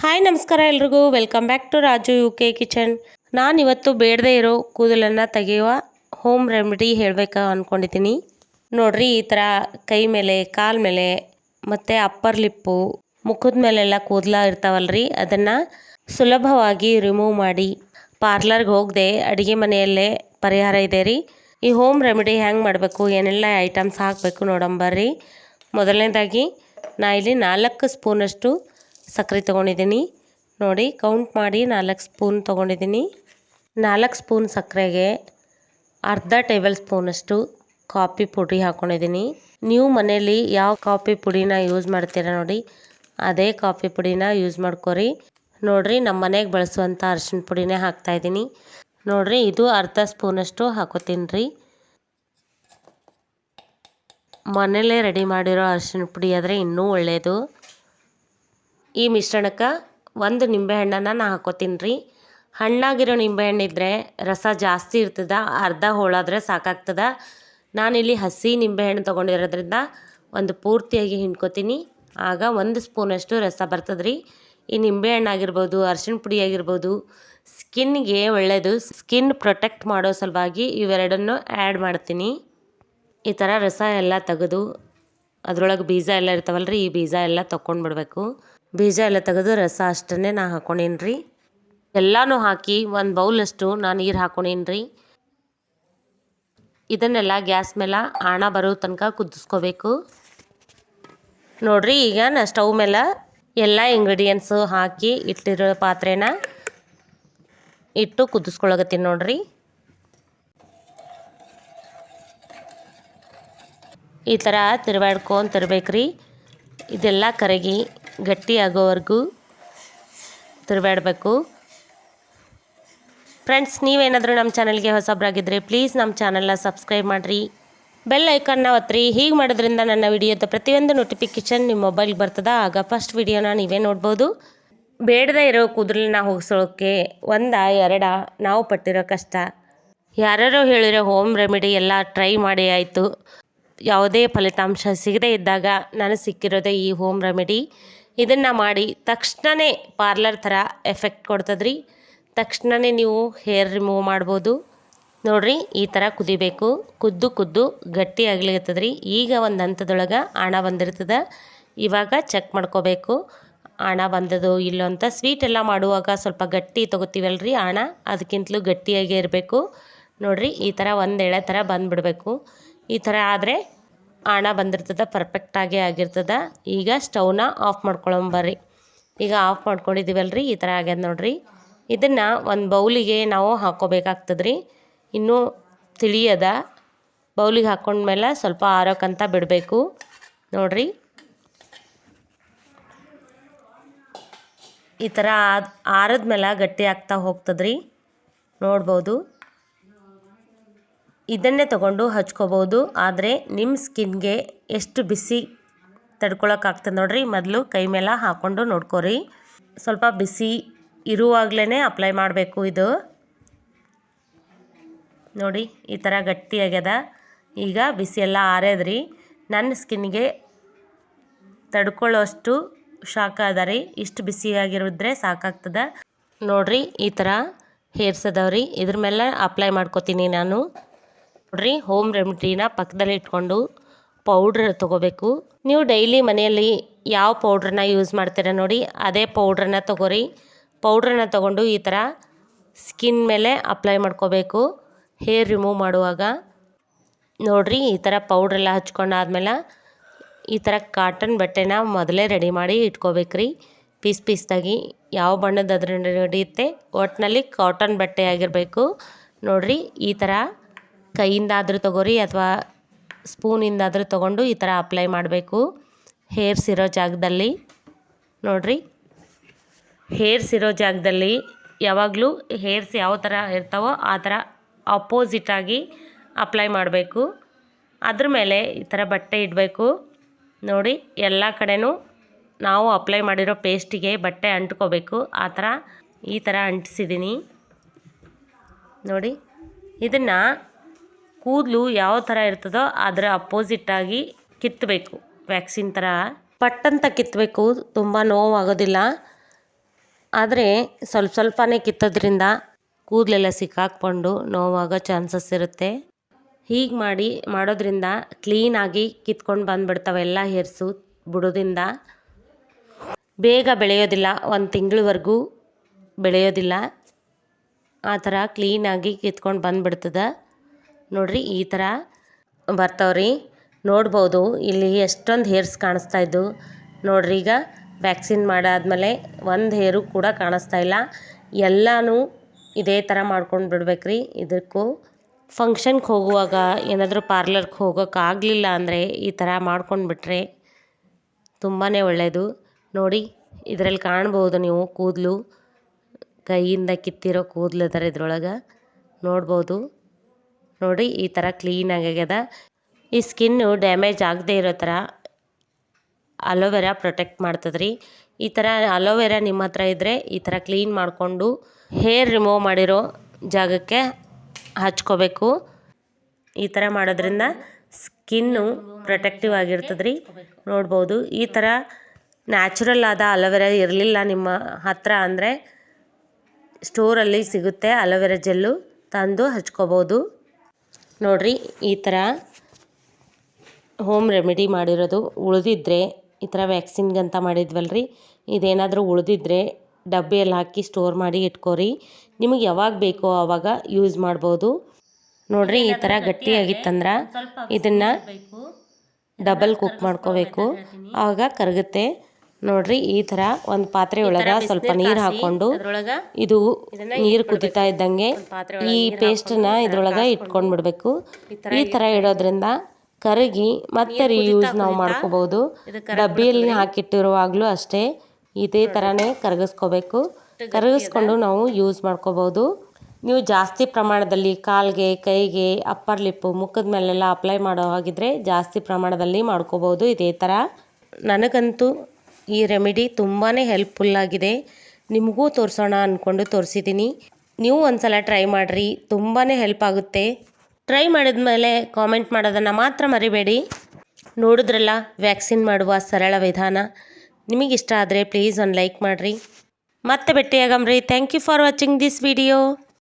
Hi ನಮಸ್ಕಾರ ಎಲ್ರಿಗೂ welcome back to Raju U K kitchen. ನಾನಿವತ್ತು ಬೇಡದೇ ಇರೋ ಕೂದಲನ್ನು ತೆಗೆಯುವ ಹೋಮ್ ರೆಮಿಡಿ ಹೇಳಬೇಕು ಅಂದ್ಕೊಂಡಿದ್ದೀನಿ. ನೋಡ್ರಿ, ಈ ಥರ ಕೈ ಮೇಲೆ, ಕಾಲ ಮೇಲೆ ಮತ್ತು ಅಪ್ಪರ್ ಲಿಪ್ಪು, ಮುಖದ ಮೇಲೆಲ್ಲ ಕೂದಲ ಇರ್ತಾವಲ್ರಿ, ಅದನ್ನು ಸುಲಭವಾಗಿ ರಿಮೂವ್ ಮಾಡಿ ಪಾರ್ಲರ್ಗೆ ಹೋಗದೆ ಅಡುಗೆ ಮನೆಯಲ್ಲೇ ಪರಿಹಾರ ಇದೆ ರೀ. ಈ ಹೋಮ್ ರೆಮಿಡಿ ಹೆಂಗೆ ಮಾಡಬೇಕು, ಏನೆಲ್ಲ ಐಟಮ್ಸ್ ಹಾಕಬೇಕು ನೋಡಂಬರ್ರಿ. ಮೊದಲನೇದಾಗಿ ನಾ ಇಲ್ಲಿ 4 ಸ್ಪೂನಷ್ಟು ಸಕ್ಕರೆ ತೊಗೊಂಡಿದ್ದೀನಿ. ನೋಡಿ, ಕೌಂಟ್ ಮಾಡಿ 4 ಸ್ಪೂನ್ ತೊಗೊಂಡಿದ್ದೀನಿ. 4 ಸ್ಪೂನ್ ಸಕ್ಕರೆಗೆ ಅರ್ಧ ಟೇಬಲ್ ಸ್ಪೂನಷ್ಟು ಕಾಫಿ ಪುಡಿ ಹಾಕ್ಕೊಂಡಿದ್ದೀನಿ. ನೀವು ಮನೇಲಿ ಯಾವ ಕಾಫಿ ಪುಡಿನ ಯೂಸ್ ಮಾಡ್ತೀರಾ ನೋಡಿ, ಅದೇ ಕಾಫಿ ಪುಡಿನ ಯೂಸ್ ಮಾಡ್ಕೊರಿ. ನೋಡಿರಿ, ನಮ್ಮ ಮನೆಗೆ ಬಳಸುವಂಥ ಅರಿಶಿನ ಪುಡಿನೇ ಹಾಕ್ತಾಯಿದ್ದೀನಿ. ನೋಡಿರಿ, ಇದು ಅರ್ಧ ಸ್ಪೂನಷ್ಟು ಹಾಕೋತೀನಿ ರೀ. ಮನೇಲೇ ರೆಡಿ ಮಾಡಿರೋ ಅರಿಶಿನ ಪುಡಿ ಆದರೆ ಇನ್ನೂ ಒಳ್ಳೆಯದು. ಈ ಮಿಶ್ರಣಕ್ಕೆ 1 ನಿಂಬೆಹಣ್ಣನ್ನು ನಾನು ಹಾಕೋತೀನಿ ರೀ. ಹಣ್ಣಾಗಿರೋ ನಿಂಬೆಹಣ್ಣಿದ್ರೆ ರಸ ಜಾಸ್ತಿ ಇರ್ತದೆ, ಅರ್ಧ ಹೋಳಾದರೆ ಸಾಕಾಗ್ತದೆ. ನಾನಿಲ್ಲಿ ಹಸಿ ನಿಂಬೆಹಣ್ಣು ತೊಗೊಂಡಿರೋದ್ರಿಂದ ಒಂದು ಪೂರ್ತಿಯಾಗಿ ಹಿಂಡ್ಕೊತೀನಿ. ಆಗ 1 ಸ್ಪೂನಷ್ಟು ರಸ ಬರ್ತದೆ ರೀ. ಈ ನಿಂಬೆಹಣ್ಣು ಆಗಿರ್ಬೋದು, ಅರಿಶಿಣ ಪುಡಿ ಆಗಿರ್ಬೋದು, ಸ್ಕಿನ್ಗೆ ಒಳ್ಳೆಯದು. ಸ್ಕಿನ್ ಪ್ರೊಟೆಕ್ಟ್ ಮಾಡೋ ಸಲುವಾಗಿ ಇವೆರಡನ್ನು ಆ್ಯಡ್ ಮಾಡ್ತೀನಿ. ಈ ಥರ ರಸ ಎಲ್ಲ ತೆಗೆದು ಅದರೊಳಗೆ ಬೀಜ ಎಲ್ಲ ಇರ್ತಾವಲ್ರಿ, ಈ ಬೀಜ ಎಲ್ಲ ತೊಗೊಂಡ್ಬಿಡ್ಬೇಕು. ಬೀಜ ಎಲ್ಲ ತೆಗೆದು ರಸ ಅಷ್ಟನ್ನೇ ನಾನು ಹಾಕ್ಕೊಂಡೀನಿ ರೀ. ಎಲ್ಲನೂ ಹಾಕಿ 1 ಬೌಲಷ್ಟು ನಾನು ನೀರು ಹಾಕ್ಕೊಂಡೀನಿ ರೀ. ಇದನ್ನೆಲ್ಲ ಗ್ಯಾಸ್ ಮೇಲೆ ಆಣ ಬರೋ ತನಕ ಕುದಿಸ್ಕೋಬೇಕು. ನೋಡಿರಿ, ಈಗ ನಾನು ಸ್ಟವ್ ಮೇಲೆ ಎಲ್ಲ ಇಂಗ್ರೀಡಿಯೆಂಟ್ಸು ಹಾಕಿ ಇಟ್ಟಿರೋ ಪಾತ್ರೆನ ಇಟ್ಟು ಕುದಿಸ್ಕೊಳಗತ್ತೀನಿ. ನೋಡಿರಿ, ಈ ಥರ ತಿರ್ಬೇಕ್ರಿ. ಇದೆಲ್ಲ ಕರಗಿ ಗಟ್ಟಿ ಆಗೋವರೆಗೂ ತಿರುಗಾಡಬೇಕು. ಫ್ರೆಂಡ್ಸ್, ನೀವೇನಾದರೂ ನಮ್ಮ ಚಾನಲ್ಗೆ ಹೊಸಬ್ರಾಗಿದ್ದರೆ ಪ್ಲೀಸ್ ನಮ್ಮ ಚಾನಲ್ನ ಸಬ್ಸ್ಕ್ರೈಬ್ ಮಾಡಿರಿ, ಬೆಲ್ ಐಕನ್ನ ಒತ್ತಿರಿ. ಹೀಗೆ ಮಾಡೋದ್ರಿಂದ ನನ್ನ ವಿಡಿಯೋದ ಪ್ರತಿಯೊಂದು ನೋಟಿಫಿಕೇಷನ್ ನಿಮ್ಮ ಮೊಬೈಲ್ಗೆ ಬರ್ತದೆ. ಆಗ ಫಸ್ಟ್ ವಿಡಿಯೋನ ನೀವೇ ನೋಡ್ಬೋದು. ಬೇಡದೇ ಇರೋ ಕೂದಲನ್ನ ಹೋಗಿಸೋಕ್ಕೆ 1-2 ನಾವು ಪಟ್ಟಿರೋ ಕಷ್ಟ. ಯಾರ್ಯಾರೋ ಹೇಳಿರೋ ಹೋಮ್ ರೆಮಿಡಿ ಎಲ್ಲ ಟ್ರೈ ಮಾಡಿ ಆಯಿತು, ಯಾವುದೇ ಫಲಿತಾಂಶ ಸಿಗದೇ ಇದ್ದಾಗ ನನಗೆ ಸಿಕ್ಕಿರೋದೇ ಈ ಹೋಮ್ ರೆಮಿಡಿ. ಇದನ್ನು ಮಾಡಿ ತಕ್ಷಣವೇ ಪಾರ್ಲರ್ ಥರ ಎಫೆಕ್ಟ್ ಕೊಡ್ತದ್ರಿ. ತಕ್ಷಣವೇ ನೀವು ಹೇರ್ ರಿಮೂವ್ ಮಾಡ್ಬೋದು. ನೋಡಿರಿ, ಈ ಥರ ಕುದಿಬೇಕು. ಕುದ್ದು ಗಟ್ಟಿ ಆಗ್ಲಿರ್ತದ್ರಿ. ಈಗ ಒಂದು ಹಂತದೊಳಗೆ ಆಣ ಬಂದಿರ್ತದೆ. ಇವಾಗ ಚೆಕ್ ಮಾಡ್ಕೋಬೇಕು ಆಣ ಬಂದದು ಇಲ್ಲೋ ಅಂತ. ಸ್ವೀಟ್ ಎಲ್ಲ ಮಾಡುವಾಗ ಸ್ವಲ್ಪ ಗಟ್ಟಿ ತೊಗೋತೀವಲ್ರಿ ಆಣ, ಅದಕ್ಕಿಂತಲೂ ಗಟ್ಟಿಯಾಗೇ ಇರಬೇಕು. ನೋಡಿರಿ, ಈ ಥರ ಒಂದು ಎಳೆ ಥರ ಬಂದುಬಿಡಬೇಕು. ಈ ಥರ ಆದರೆ ಆಣ ಬಂದಿರ್ತದೆ, ಪರ್ಫೆಕ್ಟಾಗೇ ಆಗಿರ್ತದೆ. ಈಗ ಸ್ಟವ್ನ ಆಫ್ ಮಾಡ್ಕೊಳ್ಳೊಂಬರ್ರಿ. ಈಗ ಆಫ್ ಮಾಡ್ಕೊಂಡಿದ್ದೀವಲ್ರಿ, ಈ ಥರ ಆಗ್ಯದ ನೋಡಿರಿ. ಇದನ್ನು ಒಂದು ಬೌಲಿಗೆ ನಾವು ಹಾಕ್ಕೋಬೇಕಾಗ್ತದ್ರಿ. ಇನ್ನೂ ತಿಳಿಯದ ಬೌಲಿಗೆ ಹಾಕ್ಕೊಂಡ್ಮೇಲೆ ಸ್ವಲ್ಪ ಆರೋಕ್ಕಂತ ಬಿಡಬೇಕು. ನೋಡಿರಿ, ಈ ಥರ ಆರಿದ್ಮೇಲೆ ಗಟ್ಟಿ ಆಗ್ತಾ ಹೋಗ್ತದ್ರಿ. ನೋಡ್ಬೋದು, ಇದನ್ನೇ ತೊಗೊಂಡು ಹಚ್ಕೋಬೋದು. ಆದರೆ ನಿಮ್ಮ ಸ್ಕಿನ್ಗೆ ಎಷ್ಟು ಬಿಸಿ ತಡ್ಕೊಳಕ್ಕಾಗ್ತದೆ ನೋಡಿರಿ. ಮೊದಲು ಕೈ ಮೇಲೆ ಹಾಕ್ಕೊಂಡು ನೋಡ್ಕೊರಿ. ಸ್ವಲ್ಪ ಬಿಸಿ ಇರುವಾಗಲೇ ಅಪ್ಲೈ ಮಾಡಬೇಕು. ಇದು ನೋಡಿ, ಈ ಥರ ಗಟ್ಟಿಯಾಗ್ಯದ. ಈಗ ಬಿಸಿ ಎಲ್ಲ ಆರ್ಯದ್ರಿ. ನನ್ನ ಸ್ಕಿನ್ಗೆ ತಡ್ಕೊಳ್ಳೋಷ್ಟು ಶಾಖ ಅದ ರೀ. ಇಷ್ಟು ಬಿಸಿಯಾಗಿರಿದ್ರೆ ಸಾಕಾಗ್ತದೆ. ನೋಡಿರಿ, ಈ ಥರ ಹೇರ್ಸ್ ಅದಾವ್ರಿ. ಇದ್ರ ಮೇಲೆ ಅಪ್ಲೈ ಮಾಡ್ಕೋತೀನಿ ನಾನು. ನೋಡಿರಿ, ಹೋಮ್ ರೆಮಿಡಿನ ಪಕ್ಕದಲ್ಲಿ ಇಟ್ಕೊಂಡು ಪೌಡ್ರ್ ತೊಗೋಬೇಕು. ನೀವು ಡೈಲಿ ಮನೆಯಲ್ಲಿ ಯಾವ ಪೌಡ್ರನ್ನ ಯೂಸ್ ಮಾಡ್ತೀರ ನೋಡಿ, ಅದೇ ಪೌಡ್ರನ್ನ ತೊಗೋರಿ. ಪೌಡ್ರನ್ನ ತೊಗೊಂಡು ಈ ಥರ ಸ್ಕಿನ್ ಮೇಲೆ ಅಪ್ಲೈ ಮಾಡ್ಕೋಬೇಕು ಹೇರ್ ರಿಮೂವ್ ಮಾಡುವಾಗ. ನೋಡಿರಿ, ಈ ಥರ ಪೌಡ್ರೆಲ್ಲ ಹಚ್ಕೊಂಡಾದ್ಮೇಲೆ ಈ ಥರ ಕಾಟನ್ ಬಟ್ಟೆನ ಮೊದಲೇ ರೆಡಿ ಮಾಡಿ ಇಟ್ಕೋಬೇಕ್ರಿ. ಪೀಸ್ದಾಗಿ ಯಾವ ಬಣ್ಣದಾದ್ರೂ ನಡೆಯುತ್ತೆ, ಒಟ್ಟಿನಲ್ಲಿ ಕಾಟನ್ ಬಟ್ಟೆ ಆಗಿರಬೇಕು. ನೋಡಿರಿ, ಈ ಥರ ಕೈಯಿಂದಾದರೂ ತೊಗೋರಿ ಅಥವಾ ಸ್ಪೂನಿಂದಾದರೂ ತೊಗೊಂಡು ಈ ಥರ ಅಪ್ಲೈ ಮಾಡಬೇಕು ಹೇರ್ಸ್ ಇರೋ ಜಾಗದಲ್ಲಿ. ನೋಡಿರಿ, ಹೇರ್ಸ್ ಇರೋ ಜಾಗದಲ್ಲಿ ಯಾವಾಗಲೂ ಹೇರ್ಸ್ ಯಾವ ಥರ ಇರ್ತಾವೋ ಆ ಥರ ಅಪೋಸಿಟಾಗಿ ಅಪ್ಲೈ ಮಾಡಬೇಕು. ಅದ್ರ ಮೇಲೆ ಈ ಥರ ಬಟ್ಟೆ ಇಡಬೇಕು. ನೋಡಿ, ಎಲ್ಲ ಕಡೆನೂ ನಾವು ಅಪ್ಲೈ ಮಾಡಿರೋ ಪೇಸ್ಟಿಗೆ ಬಟ್ಟೆ ಅಂಟ್ಕೋಬೇಕು. ಈ ಥರ ಅಂಟಿಸಿದ್ದೀನಿ. ನೋಡಿ, ಇದನ್ನು ಕೂದಲು ಯಾವ ಥರ ಇರ್ತದೋ ಅದರ ಅಪೋಸಿಟ್ಟಾಗಿ ಕಿತ್ತಬೇಕು. ವ್ಯಾಕ್ಸಿನ್ ಥರ ಪಟ್ಟಂತ ಕಿತ್ತಬೇಕು, ತುಂಬ ನೋವಾಗೋದಿಲ್ಲ. ಆದರೆ ಸ್ವಲ್ಪನೇ ಕಿತ್ತೋದ್ರಿಂದ ಕೂದಲೆಲ್ಲ ಸಿಕ್ಕಾಕ್ಕೊಂಡು ನೋವಾಗೋ ಚಾನ್ಸಸ್ ಇರುತ್ತೆ. ಹೀಗೆ ಮಾಡೋದ್ರಿಂದ ಕ್ಲೀನಾಗಿ ಕಿತ್ಕೊಂಡು ಬಂದುಬಿಡ್ತವೆ ಎಲ್ಲ ಹೇರ್ಸು ಬುಡದಿಂದ. ಬೇಗ ಬೆಳೆಯೋದಿಲ್ಲ, 1 ತಿಂಗಳವರೆಗೂ ಬೆಳೆಯೋದಿಲ್ಲ. ಆ ಥರ ಕ್ಲೀನಾಗಿ ಕಿತ್ಕೊಂಡು ಬಂದುಬಿಡ್ತದೆ. ನೋಡಿರಿ ಈ ಥರ ಬರ್ತಾವ್ರಿ. ನೋಡ್ಬೋದು ಇಲ್ಲಿ ಎಷ್ಟೊಂದು ಹೇರ್ಸ್ ಕಾಣಿಸ್ತಾ ಇದ್ದು. ನೋಡ್ರಿ ಈಗ ವ್ಯಾಕ್ಸಿನ್ ಮಾಡಾದ್ಮೇಲೆ ಒಂದು ಹೇರು ಕೂಡ ಕಾಣಿಸ್ತಾ ಇಲ್ಲ. ಎಲ್ಲನೂ ಇದೇ ಥರ ಮಾಡ್ಕೊಂಡು ಬಿಡ್ಬೇಕ್ರಿ. ಇದಕ್ಕೂ ಫಂಕ್ಷನ್ಗೆ ಹೋಗುವಾಗ ಏನಾದರೂ ಪಾರ್ಲರ್ಗೆ ಹೋಗೋಕ್ಕಾಗಲಿಲ್ಲ ಅಂದರೆ ಈ ಥರ ಮಾಡ್ಕೊಂಡ್ಬಿಟ್ರೆ ತುಂಬಾ ಒಳ್ಳೆಯದು. ನೋಡಿ ಇದರಲ್ಲಿ ಕಾಣ್ಬೋದು ನೀವು ಕೂದಲು, ಕೈಯಿಂದ ಕಿತ್ತಿರೋ ಕೂದಲು ಅದರ ಇದ್ರೊಳಗೆ ನೋಡ್ಬೋದು. ನೋಡಿ ಈ ಥರ ಕ್ಲೀನಾಗಿ ಆಗ್ಯದ. ಈ ಸ್ಕಿನ್ನು ಡ್ಯಾಮೇಜ್ ಆಗದೆ ಇರೋ ಥರ ಅಲೋವೆರಾ ಪ್ರೊಟೆಕ್ಟ್ ಮಾಡ್ತದ್ರಿ. ಈ ಥರ ಅಲೋವೆರಾ ನಿಮ್ಮ ಹತ್ರ ಇದ್ದರೆ ಈ ಥರ ಕ್ಲೀನ್ ಮಾಡಿಕೊಂಡು ಹೇರ್ ರಿಮೂವ್ ಮಾಡಿರೋ ಜಾಗಕ್ಕೆ ಹಚ್ಕೋಬೇಕು. ಈ ಥರ ಮಾಡೋದ್ರಿಂದ ಸ್ಕಿನ್ನು ಪ್ರೊಟೆಕ್ಟಿವ್ ಆಗಿರ್ತದ್ರಿ. ನೋಡ್ಬೋದು ಈ ಥರ ನ್ಯಾಚುರಲ್ ಆದ ಅಲೋವೆರಾ ಇರಲಿಲ್ಲ ನಿಮ್ಮ ಹತ್ರ ಅಂದರೆ ಸ್ಟೋರಲ್ಲಿ ಸಿಗುತ್ತೆ ಅಲೋವೆರಾ ಜೆಲ್ಲು, ತಂದು ಹಚ್ಕೋಬೋದು. ನೋಡಿರಿ ಈ ಥರ ಹೋಮ್ ರೆಮಿಡಿ ಮಾಡಿರೋದು ಉಳಿದಿದ್ರೆ ಈ ಥರ ವ್ಯಾಕ್ಸಿನ್ಗಂತ ಮಾಡಿದ್ವಲ್ರಿ, ಇದೇನಾದರೂ ಉಳಿದಿದ್ರೆ ಡಬ್ಬಿಯಲ್ಲಿ ಹಾಕಿ ಸ್ಟೋರ್ ಮಾಡಿ ಇಟ್ಕೋರಿ. ನಿಮಗೆ ಯಾವಾಗ ಬೇಕೋ ಆವಾಗ ಯೂಸ್ ಮಾಡ್ಬೋದು. ನೋಡಿರಿ ಈ ಥರ ಗಟ್ಟಿಯಾಗಿತ್ತಂದ್ರೆ ಇದನ್ನು ಡಬಲ್ ಕುಕ್ ಮಾಡ್ಕೋಬೇಕು, ಆವಾಗ ಕರಗುತ್ತೆ. ನೋಡಿರಿ ಈ ಥರ ಒಂದು ಪಾತ್ರೆ ಒಳಗೆ ಸ್ವಲ್ಪ ನೀರು ಹಾಕ್ಕೊಂಡು ಇದು ನೀರು ಕುದಿತಾ ಇದ್ದಂಗೆ ಈ ಪೇಸ್ಟನ್ನ ಇದ್ರೊಳಗೆ ಇಟ್ಕೊಂಡು ಬಿಡಬೇಕು. ಈ ಥರ ಇಡೋದ್ರಿಂದ ಕರಗಿ ಮತ್ತೆ ರೀಯೂಸ್ ನಾವು ಮಾಡ್ಕೋಬೋದು. ಡಬ್ಬಿಯಲ್ಲಿ ಹಾಕಿಟ್ಟಿರುವಾಗಲೂ ಅಷ್ಟೇ ಇದೇ ಥರನೇ ಕರಗಿಸ್ಕೋಬೇಕು. ಕರಗಿಸ್ಕೊಂಡು ನಾವು ಯೂಸ್ ಮಾಡ್ಕೋಬೋದು. ನೀವು ಜಾಸ್ತಿ ಪ್ರಮಾಣದಲ್ಲಿ ಕಾಲಿಗೆ, ಕೈಗೆ, ಅಪ್ಪರ್ ಲಿಪ್ಪು, ಮುಖದ ಮೇಲೆಲ್ಲ ಅಪ್ಲೈ ಮಾಡೋ ಹಾಗಿದ್ರೆ ಜಾಸ್ತಿ ಪ್ರಮಾಣದಲ್ಲಿ ಮಾಡ್ಕೋಬೋದು ಇದೇ ಥರ. ನನಗಂತೂ ಈ ರೆಮಿಡಿ ತುಂಬಾ ಹೆಲ್ಪ್ಫುಲ್ಲಾಗಿದೆ. ನಿಮಗೂ ತೋರಿಸೋಣ ಅಂದ್ಕೊಂಡು ತೋರಿಸಿದ್ದೀನಿ. ನೀವು ಒಂದ್ಸಲ ಟ್ರೈ ಮಾಡಿರಿ, ತುಂಬಾ ಹೆಲ್ಪ್ ಆಗುತ್ತೆ. ಟ್ರೈ ಮಾಡಿದ್ಮೇಲೆ ಕಾಮೆಂಟ್ ಮಾಡೋದನ್ನು ಮಾತ್ರ ಮರಿಬೇಡಿ. ನೋಡಿದ್ರಲ್ಲ ವ್ಯಾಕ್ಸಿನ್ ಮಾಡುವ ಸರಳ ವಿಧಾನ. ನಿಮಗಿಷ್ಟ ಆದರೆ ಪ್ಲೀಸ್ ಒಂದು ಲೈಕ್ ಮಾಡಿರಿ. ಮತ್ತೆ ಭೇಟಿಯಾಗಮ್ರಿ. Thank you for watching this video.